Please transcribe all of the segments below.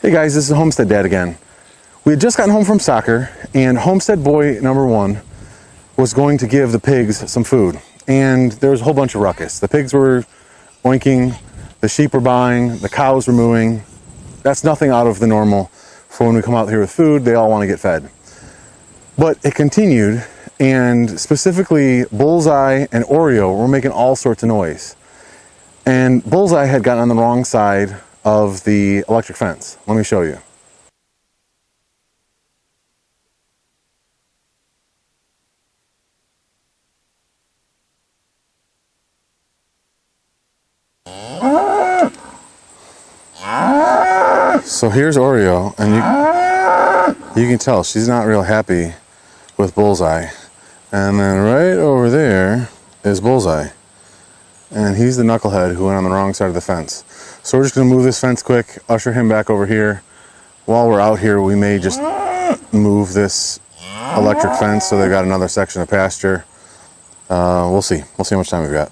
Hey guys, this is Homestead Dad again. We had just gotten home from soccer and Homestead Boy number 1 was going to give the pigs some food. And there was a whole bunch of ruckus. The pigs were oinking, the sheep were baaing, the cows were mooing. That's nothing out of the normal for when we come out here with food, they all want to get fed. But it continued, and specifically Bullseye and Oreo were making all sorts of noise. And Bullseye had gotten on the wrong side of the electric fence. Let me show you. So here's Oreo, and you can tell she's not real happy with Bullseye. And then right over there is Bullseye. And he's the knucklehead who went on the wrong side of the fence. So we're just going to move this fence quick, usher him back over here. While we're out here, we may just move this electric fence so they've got another section of pasture. We'll see. We'll see how much time we've got.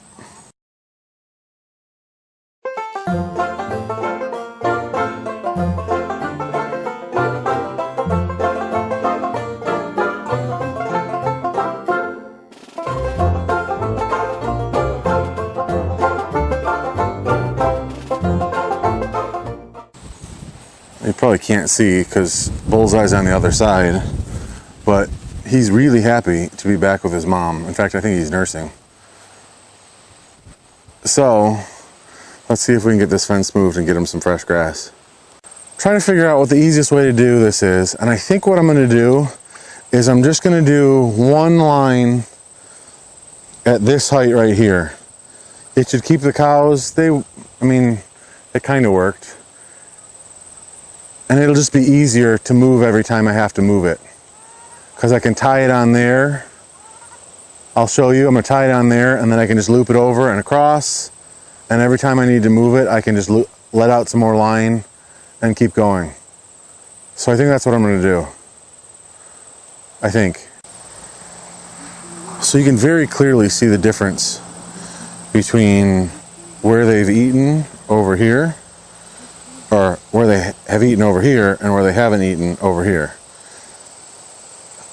You probably can't see because Bullseye's on the other side, but he's really happy to be back with his mom. In fact, I think he's nursing. So let's see if we can get this fence moved and get him some fresh grass. I'm trying to figure out what the easiest way to do this is, and I think what I'm going to do is I'm just going to do one line at this height right here. It should keep the cows, it kind of worked. And it'll just be easier to move every time I have to move it. Because I can tie it on there. I'll show you, I'm going to tie it on there and then I can just loop it over and across. And every time I need to move it, I can just let out some more line and keep going. So I think that's what I'm going to do. I think. So you can very clearly see the difference between where they've eaten over here, or where they have eaten over here and where they haven't eaten over here.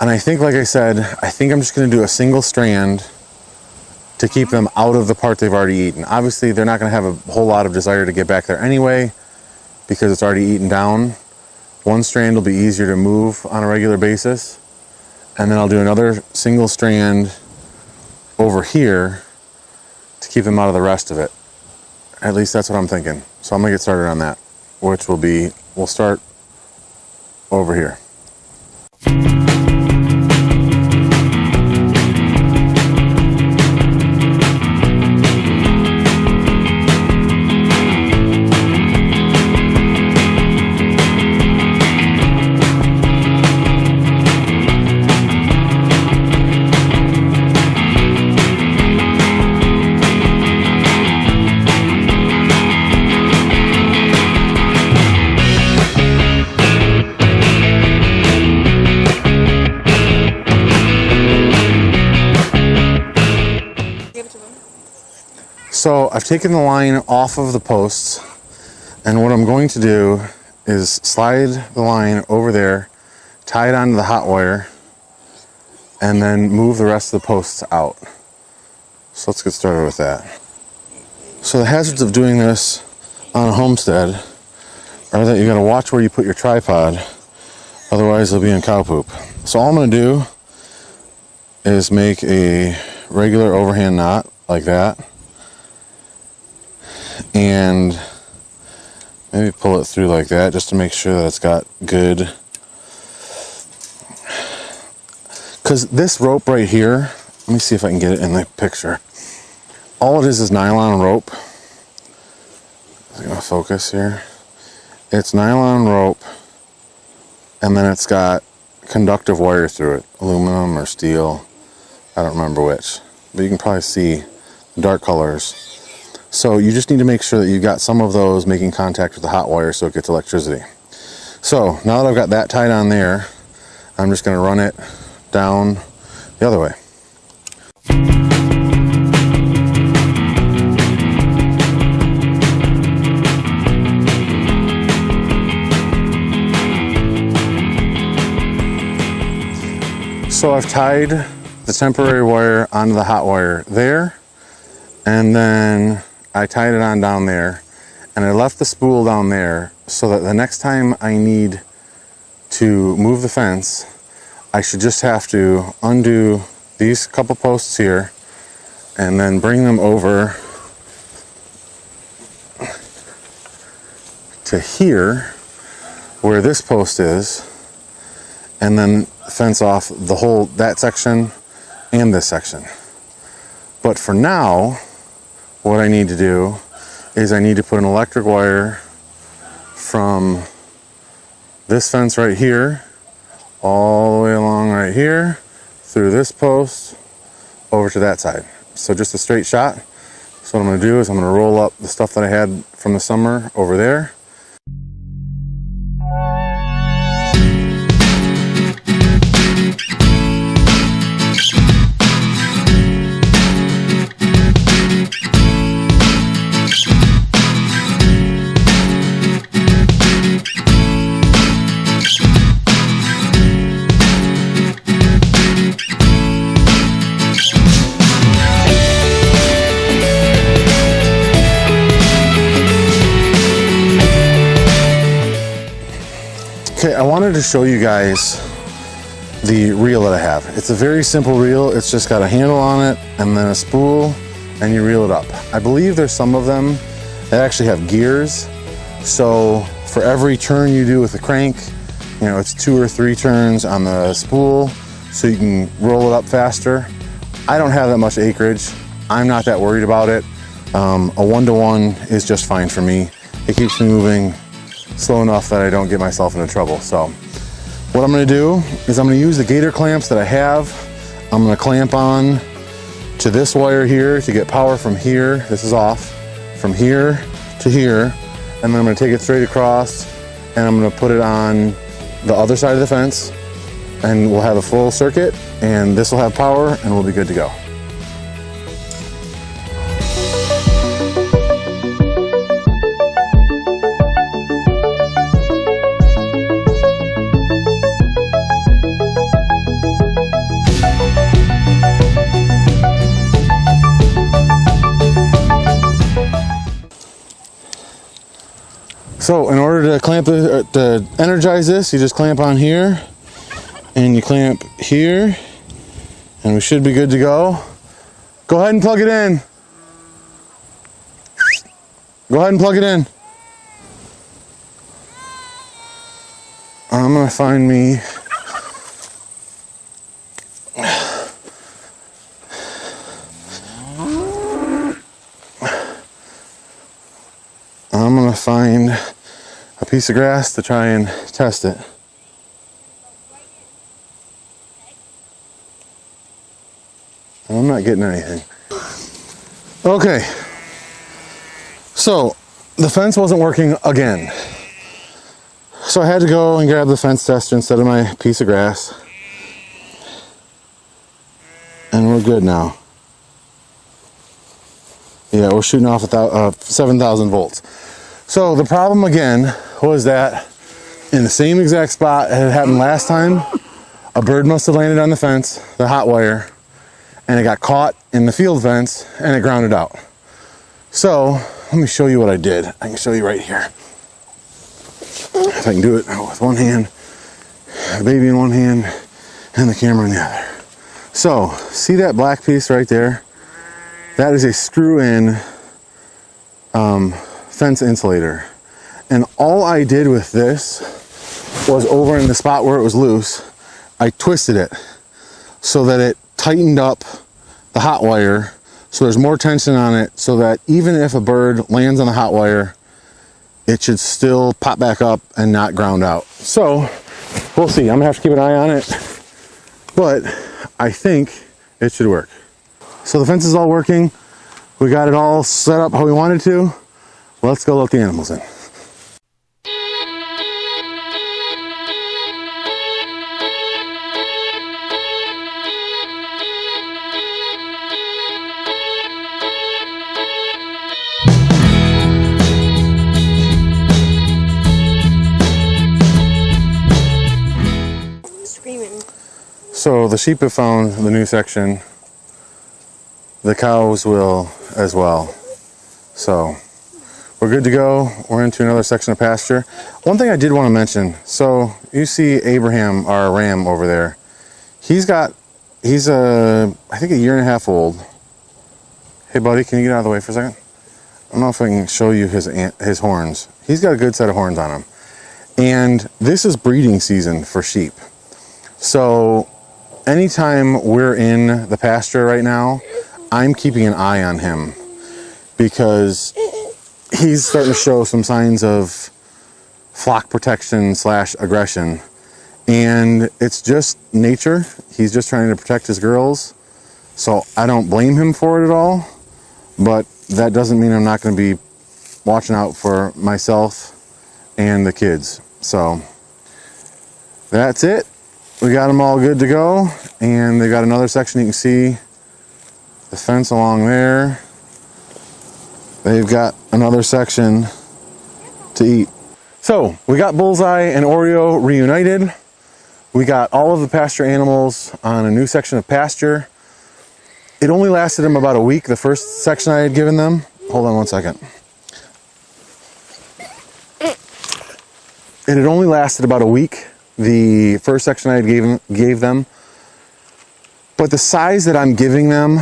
And I think, like I said, I think I'm just going to do a single strand to keep them out of the part they've already eaten. Obviously, they're not going to have a whole lot of desire to get back there anyway because it's already eaten down. One strand will be easier to move on a regular basis. And then I'll do another single strand over here to keep them out of the rest of it. At least that's what I'm thinking. So I'm going to get started on that, which will be, we'll start over here. So I've taken the line off of the posts, and what I'm going to do is slide the line over there, tie it onto the hot wire, and then move the rest of the posts out. So let's get started with that. So the hazards of doing this on a homestead are that you gotta watch where you put your tripod, otherwise they'll be in cow poop. So all I'm gonna do is make a regular overhand knot like that, and maybe pull it through like that just to make sure that it's got good, because this rope right here, let me see if I can get it in the picture. All it is nylon rope. Is it gonna focus here? It's nylon rope, and then it's got conductive wire through it, aluminum or steel, I don't remember which, but you can probably see the dark colors. So you just need to make sure that you've got some of those making contact with the hot wire so it gets electricity. So now that I've got that tied on there, I'm just going to run it down the other way. So I've tied the temporary wire onto the hot wire there, and then I tied it on down there, and I left the spool down there so that the next time I need to move the fence, I should just have to undo these couple posts here and then bring them over to here where this post is, and then fence off the whole, that section and this section. But for now, what I need to do is I need to put an electric wire from this fence right here all the way along right here through this post over to that side. So just a straight shot. So what I'm going to do is I'm going to roll up the stuff that I had from the summer over there. Okay, I wanted to show you guys the reel that I have. It's a very simple reel. It's just got a handle on it and then a spool, and you reel it up. I believe there's some of them that actually have gears. So for every turn you do with the crank, you know, it's 2 or 3 turns on the spool so you can roll it up faster. I don't have that much acreage. I'm not that worried about it. A 1-to-1 is just fine for me. It keeps me moving slow enough that I don't get myself into trouble. So what I'm going to do is I'm going to use the gator clamps that I have. I'm going to clamp on to this wire here to get power from here. This is off, from here to here, and then I'm going to take it straight across and I'm going to put it on the other side of the fence, and we'll have a full circuit, and this will have power and we'll be good to go. So in order to to energize this, you just clamp on here and you clamp here, and we should be good to go. Go ahead and plug it in. Go ahead and plug it in. I'm gonna find me find a piece of grass to try and test it. I'm not getting anything. Okay, so the fence wasn't working again. So I had to go and grab the fence tester instead of my piece of grass. And we're good now. Yeah, we're shooting off 7,000 volts. So the problem again was that in the same exact spot it had happened last time, a bird must have landed on the fence, the hot wire, and it got caught in the field fence and it grounded out. So let me show you what I did. I can show you right here. If I can do it with one hand, the baby in one hand, and the camera in the other. So see that black piece right there? That is a screw-in fence insulator, and all I did with this was over in the spot where it was loose, I twisted it so that it tightened up the hot wire, so there's more tension on it, so that even if a bird lands on the hot wire, it should still pop back up and not ground out. So we'll see. I'm gonna have to keep an eye on it, but I think it should work. So the fence is all working. We got it all set up how we wanted to. Let's go let the animals in. So the sheep have found the new section. The cows will as well. So we're good to go. We're into another section of pasture. One thing I did want to mention. So you see Abraham, our ram over there. He's I think a 1.5 years old. Hey buddy, can you get out of the way for a second? I don't know if I can show you his horns. He's got a good set of horns on him. And this is breeding season for sheep. So anytime we're in the pasture right now, I'm keeping an eye on him because he's starting to show some signs of flock protection / aggression. And it's just nature. He's just trying to protect his girls. So I don't blame him for it at all. But that doesn't mean I'm not going to be watching out for myself and the kids. So that's it. We got them all good to go. And they got another section. You can see the fence along there. They've got another section to eat. So we got Bullseye and Oreo reunited. We got all of the pasture animals on a new section of pasture. It only lasted them about a week, the first section I had given them. Hold on one second. It had only lasted about a week, the first section I had gave them. But the size that I'm giving them,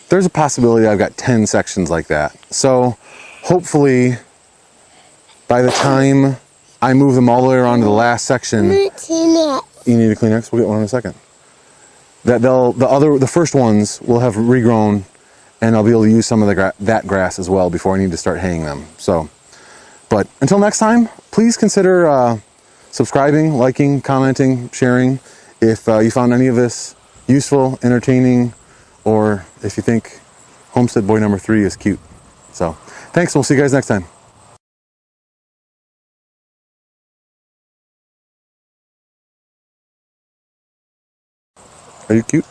there's a possibility I've got 10 sections like that. So hopefully by the time I move them all the way around to the last section. You need a Kleenex? We'll get one in a second. The first ones will have regrown, and I'll be able to use some of that grass as well before I need to start haying them. So, but until next time, please consider subscribing, liking, commenting, sharing. If you found any of this useful, entertaining, or if you think Homestead Boy number 3 is cute. So, thanks. We'll see you guys next time. Are you cute?